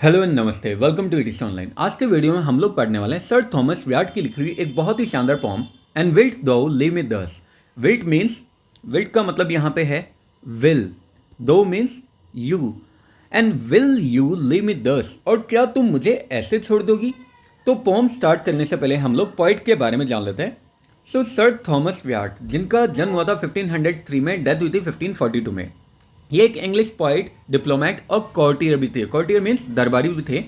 Hello and नमस्ते, welcome to इटिस online. आज के वीडियो में हम लोग पढ़ने वाले हैं सर थॉमस व्याट की लिखी हुई एक बहुत ही शानदार पॉम एंड विल्ट दो live with us. Wilt means, wilt का मतलब यहाँ पे है विल, दो means you, and will you live with us, और क्या तुम मुझे ऐसे छोड़ दोगी। तो पॉम स्टार्ट करने से पहले हम लोग पोइट के बारे में जान लेते हैं। सर थॉमस व्याट, जिनका जन्म हुआ था 1503 में, डेथ हुई थी 1542 में। ये एक इंग्लिश पोइट, डिप्लोमेट और कॉर्टियर भी थे। कॉर्टियर मीन्स दरबारी भी थे,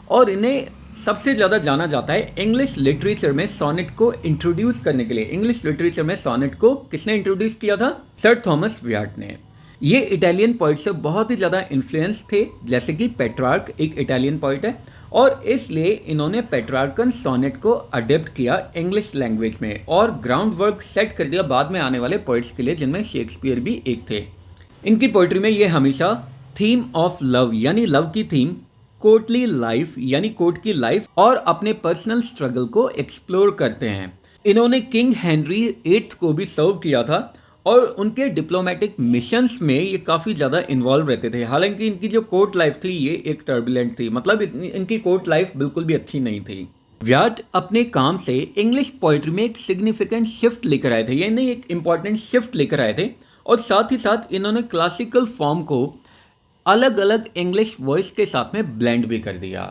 और इन्हें सबसे ज़्यादा जाना जाता है इंग्लिश लिटरेचर में सोनेट को इंट्रोड्यूस करने के लिए। इंग्लिश लिटरेचर में सोनेट को किसने इंट्रोड्यूस किया था? सर थॉमस व्याट ने। ये इटालियन पोइट से बहुत ही ज़्यादा इन्फ्लुएंस थे, जैसे कि पेट्रार्क एक इटालियन पोइट है, और इसलिए इन्होंने पेट्रार्कन सोनेट को अडेप्ट किया इंग्लिश लैंग्वेज में और ग्राउंड वर्क सेट कर दिया बाद में आने वाले पोइट्स के लिए, जिनमें शेक्सपियर भी एक थे। इनकी पोइट्री में ये हमेशा थीम ऑफ लव यानी लव की थीम, कोर्टली लाइफ यानी कोर्ट की लाइफ और अपने पर्सनल स्ट्रगल को एक्सप्लोर करते हैं। इन्होंने किंग हेनरी 8 को भी सर्व किया था, और उनके डिप्लोमेटिक मिशंस में ये काफ़ी ज़्यादा इन्वॉल्व रहते थे। हालांकि इनकी जो कोर्ट लाइफ थी ये एक टर्बुलेंट थी, मतलब इनकी कोर्ट लाइफ बिल्कुल भी अच्छी नहीं थी। व्याट अपने काम से इंग्लिश पोइट्री में एक सिग्निफिकेंट शिफ्ट लेकर आए थे, यानी एक इंपॉर्टेंट शिफ्ट लेकर आए थे, और साथ ही साथ इन्होंने क्लासिकल फॉर्म को अलग अलग इंग्लिश वॉइस के साथ में ब्लेंड भी कर दिया।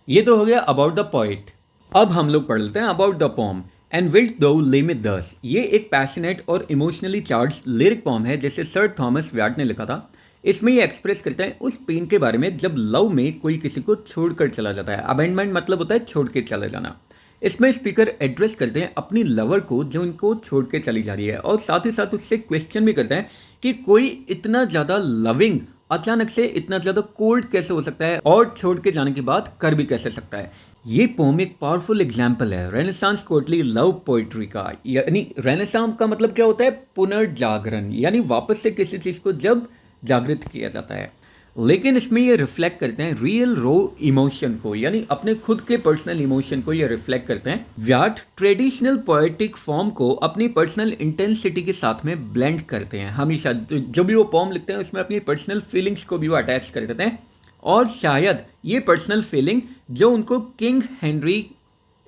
ये तो हो गया अबाउट द पोइट। अब हम लोग पढ़ लेते हैं about the pome and wilt दो लिव विद अस। ये एक पैशनेट और इमोशनली चार्ज लिरिक पोम है, जैसे सर थॉमस व्याट ने लिखा था। इसमें ये एक्सप्रेस करते हैं उस पेन के बारे में जब लव में कोई किसी को छोड़कर चला जाता है। अबेंडमेंट मतलब होता है छोड़ के चला जाना। इसमें स्पीकर एड्रेस करते हैं अपनी लवर को जो इनको छोड़ के चली जा रही है, और साथ ही साथ उससे क्वेश्चन भी करते हैं कि कोई इतना ज़्यादा लविंग अचानक से इतना ज़्यादा कोल्ड कैसे हो सकता है, और छोड़ के जाने के बाद कर भी कैसे सकता है। ये पोम एक पावरफुल एग्जाम्पल है रेनेसांस कोर्टली लव पोइट्री का। यानी रेनेसांस का मतलब क्या होता है? पुनर्जागरण, यानी वापस से किसी चीज़ को जब जागृत किया जाता है। लेकिन इसमें ये रिफ्लेक्ट करते हैं रियल रो इमोशन को, यानी अपने खुद के पर्सनल इमोशन को ये रिफ्लेक्ट करते हैं। व्याट ट्रेडिशनल पोएटिक फॉर्म को अपनी पर्सनल इंटेंसिटी के साथ में ब्लेंड करते हैं। हमेशा जो भी वो पोम लिखते हैं उसमें अपनी पर्सनल फीलिंग्स को भी वो अटैच कर देते हैं, और शायद ये पर्सनल फीलिंग जो उनको किंग हेनरी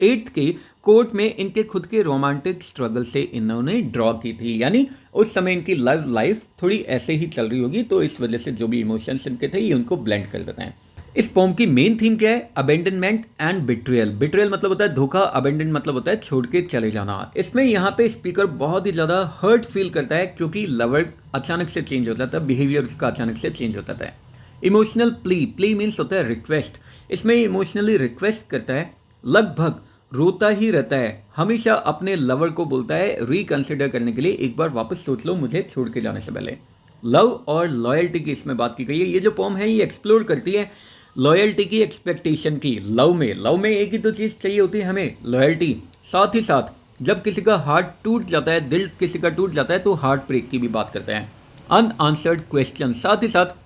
8 के कोर्ट में इनके खुद के रोमांटिक स्ट्रगल से इन्होंने ड्रॉ की थी। यानी उस समय इनकी लव लाइफ थोड़ी ऐसे ही चल रही होगी, तो इस वजह से जो भी इमोशंस इनके थे ये उनको ब्लेंड कर देते हैं। इस पोम की मेन थीम क्या है? Abandonment and betrayal. बिट्रियल मतलब होता है धोखा, अबेंडन मतलब होता है छोड़ के चले जाना। इसमें यहाँ पे स्पीकर बहुत ही ज़्यादा हर्ट फील करता है, क्योंकि लवर अचानक से चेंज हो जाता है, बिहेवियर उसका अचानक से चेंज हो जाता है। इमोशनल प्ली, प्ली मीन्स होता है रिक्वेस्ट। इसमें इमोशनली रिक्वेस्ट करता है, लगभग रोता ही रहता है, हमेशा अपने लवर को बोलता है रिकंसिडर करने के लिए, एक बार वापस सोच लो मुझे छोड़ के जाने से पहले। लव और लॉयल्टी की इसमें बात की गई है। ये जो पोम है ये एक्सप्लोर करती है लॉयल्टी की, एक्सपेक्टेशन की। लव में एक ही तो चीज़ चाहिए होती है हमें, लॉयल्टी। साथ ही साथ जब किसी का हार्ट टूट जाता है, दिल किसी का टूट जाता है, तो हार्ट ब्रेक की भी बात करते हैं। अनआंसर्ड क्वेश्चन, साथ ही साथ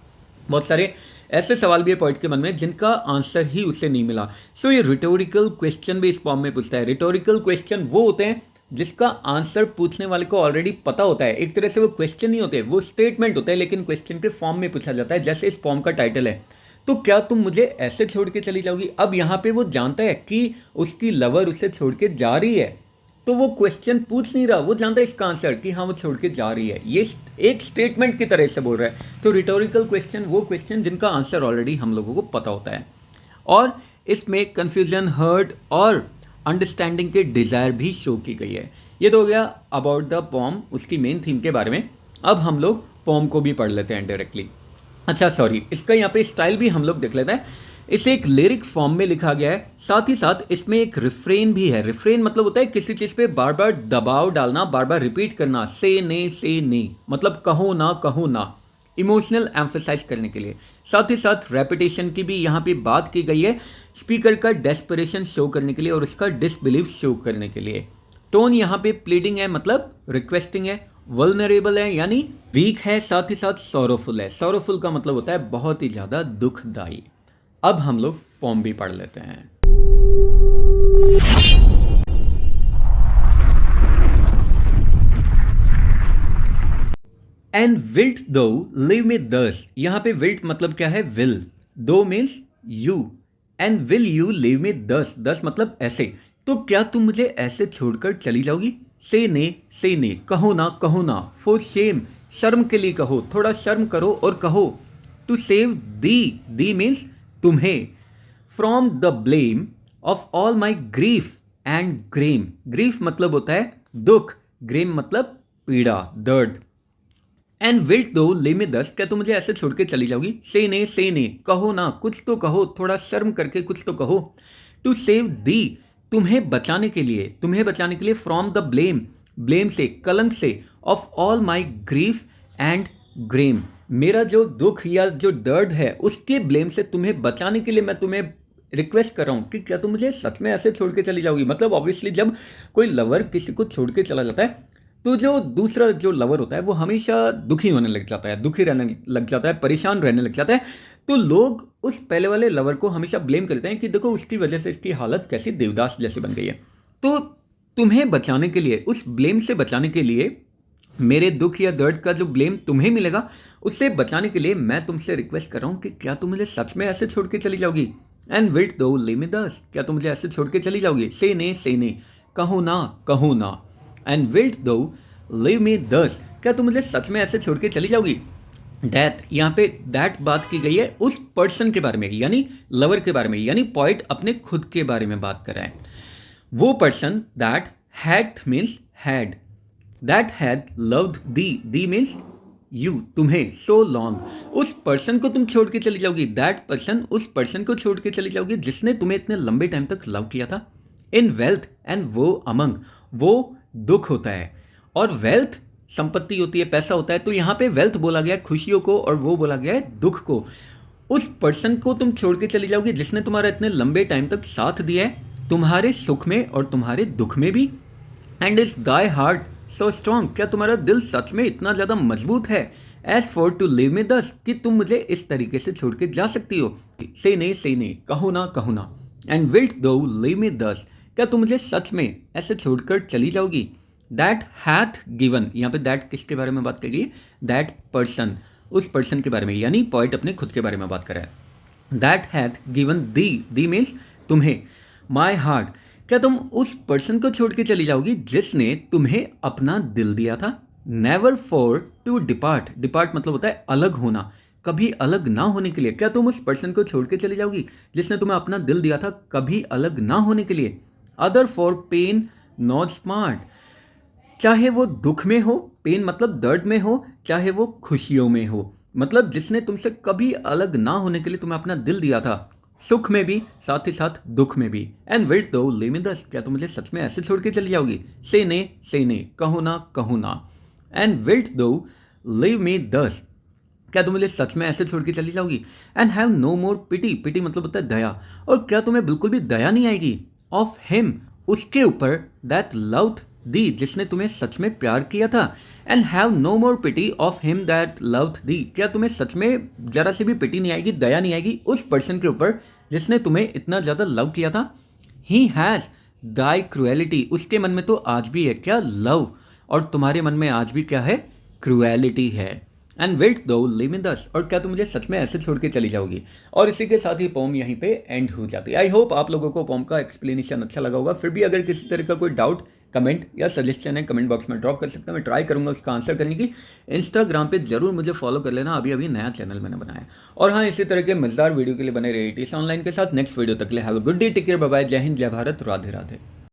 बहुत सारे ऐसे सवाल भी है पोइट के मन में जिनका आंसर ही उसे नहीं मिला। सो ये रिटोरिकल क्वेश्चन भी इस फॉर्म में पूछता है। रिटोरिकल क्वेश्चन वो होते हैं जिसका आंसर पूछने वाले को ऑलरेडी पता होता है। एक तरह से वो क्वेश्चन नहीं होते, वो स्टेटमेंट होते हैं, लेकिन क्वेश्चन के फॉर्म में पूछा जाता है। जैसे इस फॉर्म का टाइटल है, तो क्या तुम मुझे ऐसे छोड़ के चली जाओगी। अब यहाँ पे वो जानता है कि उसकी लवर उसे छोड़ के जा रही है, तो वो क्वेश्चन पूछ नहीं रहा, वो जानता है इसका आंसर कि हाँ वो छोड़ के जा रही है। ये एक स्टेटमेंट की तरह से बोल रहा है। तो रिटोरिकल क्वेश्चन वो क्वेश्चन जिनका आंसर ऑलरेडी हम लोगों को पता होता है, और इसमें कंफ्यूजन, हर्ट और अंडरस्टैंडिंग के डिज़ायर भी शो की गई है। ये तो हो गया अबाउट द पोम, उसकी मेन थीम के बारे में। अब हम लोग पोम को भी पढ़ लेते हैं डायरेक्टली। अच्छा सॉरी, इसका यहाँ पे स्टाइल भी हम लोग देख लेते हैं। इसे एक लिरिक फॉर्म में लिखा गया है, साथ ही साथ इसमें एक रिफ्रेन भी है। रिफ्रेन मतलब होता है किसी चीज़ पे बार बार दबाव डालना, बार बार रिपीट करना। से ने मतलब कहो ना, इमोशनल एम्फेसाइज करने के लिए। साथ ही साथ रेपिटेशन की भी यहाँ पे बात की गई है, स्पीकर का डेस्परेशन शो करने के लिए और उसका डिसबिलीफ शो करने के लिए। टोन यहाँ पे प्लीडिंग है, मतलब रिक्वेस्टिंग है। वल्नरेबल है यानी वीक है, साथ ही साथ सॉरोफुल है। सॉरोफुल का मतलब होता है बहुत ही ज़्यादा दुखदाई। अब हम लोग पोम भी पढ़ लेते हैं। एंड विल्ट दो लिव विद अस। यहाँ पे विल्ट मतलब क्या है? विल। दो means you and will you leave me दस, दस मतलब ऐसे, तो क्या तुम मुझे ऐसे छोड़कर चली जाओगी? से ने, कहो ना, फॉर शेम, शर्म के लिए कहो, थोड़ा शर्म करो और कहो। टू सेव दी मीन्स तुम्हें, from the blame of all my grief and Graeme, grief मतलब होता है दुख, ग्रेम मतलब पीड़ा, दर्द। एंड विल्ट दो लीव मी दस, क्या तुम मुझे ऐसे छोड़ के चली जाओगी? से ने, कहो ना, कुछ तो कहो, थोड़ा शर्म करके कुछ तो कहो। टू सेव दी, तुम्हें बचाने के लिए, फ्रॉम द ब्लेम, ब्लेम से, कलंक से, of all my grief and Graeme, मेरा जो दुख या जो दर्द है उसके ब्लेम से तुम्हें बचाने के लिए मैं तुम्हें रिक्वेस्ट कर रहा हूँ कि क्या तुम मुझे सच में ऐसे छोड़ के चली जाओगी? मतलब ऑब्वियसली जब कोई लवर किसी को छोड़ के चला जाता है तो जो दूसरा जो लवर होता है वो हमेशा दुखी होने लग जाता है, दुखी रहने लग जाता है, परेशान रहने लग जाता है। तो लोग उस पहले वाले लवर को हमेशा ब्लेम करते हैं कि देखो उसकी वजह से इसकी हालत कैसी देवदास जैसी बन गई है। तो तुम्हें बचाने के लिए, उस ब्लेम से बचाने के लिए, मेरे दुख या दर्द का जो ब्लेम तुम्हें मिलेगा उससे बचाने के लिए मैं तुमसे रिक्वेस्ट कर रहा हूँ कि क्या तुम मुझे सच में ऐसे छोड़ के चली जाओगी? एंड विल्ट दो लीव मी दस, क्या तुम मुझे ऐसे छोड़ के चली जाओगी? से ने, कहो ना, एंड विल्ट दो लीव मी दस, क्या तुम मुझे सच में ऐसे छोड़ के चली जाओगी? दैट, यहाँ पे दैट बात की गई है उस पर्सन के बारे में, यानी लवर के बारे में, यानी पॉइंट अपने खुद के बारे में बात कर रहा है। वो person that had means had, that had loved the means you, तुम्हें, सो लॉन्ग, उस पर्सन को तुम छोड़ के चली जाओगी, दैट पर्सन, उस पर्सन को छोड़ के चली जाओगी जिसने तुम्हें इतने लंबे टाइम तक लव किया था। इन वेल्थ एंड वो अमंग, वो दुख होता है और वेल्थ संपत्ति होती है, पैसा होता है। तो यहाँ पे वेल्थ बोला गया है खुशियों को और वो बोला गया है दुख को। उस पर्सन को तुम छोड़ के चली जाओगी जिसने तुम्हारा इतने लंबे टाइम तक साथ दिया है, तुम्हारे सुख में और तुम्हारे दुख में भी। And is thy heart so strong, क्या तुम्हारा दिल सच में इतना ज़्यादा मजबूत है? As for to leave me thus, कि तुम मुझे इस तरीके से छोड़ के जा सकती हो? से ने, कहो ना, एंड विल्ट दो लिव मी दस, क्या तुम मुझे सच में ऐसे छोड़कर चली जाओगी? दैट हैथ गिवन, यहाँ पे दैट किसके बारे में बात करिए? दैट पर्सन, उस पर्सन के बारे में, यानी पॉइंट अपने खुद के बारे में बात कर रहा है। That hath given the means तुम्हें, माई हार्ट, क्या तुम उस पर्सन को छोड़ के चली जाओगी जिसने तुम्हें अपना दिल दिया था? Never for to depart, depart मतलब होता है अलग होना, कभी अलग ना होने के लिए, क्या तुम उस पर्सन को छोड़ के चली जाओगी जिसने तुम्हें अपना दिल दिया था कभी अलग ना होने के लिए? Other for pain not smart, चाहे वो दुख में हो, पेन मतलब दर्द में हो, चाहे वो खुशियों में हो, मतलब जिसने तुमसे कभी अलग ना होने के लिए तुम्हें अपना दिल दिया था, सुख में भी साथ ही साथ दुख में भी। एंड विल्ट दो लिव मी दस, क्या तुम मुझे सच में ऐसे छोड़ के चली जाओगी? से ने, कहो ना, एंड विल्ट दो लिव मी दस, क्या तुम मुझे सच में ऐसे छोड़ के चली जाओगी? एंड हैव नो मोर पिटी, पिटी मतलब होता है दया, और क्या तुम्हें बिल्कुल भी दया नहीं आएगी? ऑफ हिम, उसके ऊपर, दैट लव्ड दी, जिसने तुम्हें सच में प्यार किया था। And have no more pity of him that loved thee, क्या तुम्हें सच में जरा सी भी पिटी नहीं आएगी, दया नहीं आएगी उस पर्सन के ऊपर जिसने तुम्हें इतना ज़्यादा लव किया था? ही हैज़ दाई क्रुएलिटी, उसके मन में तो आज भी है क्या? लव, और तुम्हारे मन में आज भी क्या है? क्रुएलिटी है। एंड विल्ट दो लिव इन दस, और क्या तुम मुझे सच में ऐसे छोड़ के चली जाओगी? और इसी के साथ ही पोम यहीं पे एंड हो जाती है। आई होप आप लोगों को पोम का एक्सप्लेनेशन अच्छा लगा होगा। फिर भी अगर किसी तरह का कोई डाउट, कमेंट या सजेशन है, कमेंट बॉक्स में ड्रॉप कर सकते हैं, मैं ट्राई करूंगा उसका आंसर करने की। इंस्टाग्राम पे जरूर मुझे फॉलो कर लेना, अभी अभी नया चैनल मैंने बनाया है। और हाँ, इसी तरह के मजेदार वीडियो के लिए बने रहिए टीएस ऑनलाइन के साथ। नेक्स्ट वीडियो तक के लिए have a good day, take care, bye bye, जय हिंद, जय भारत, राधे राधे।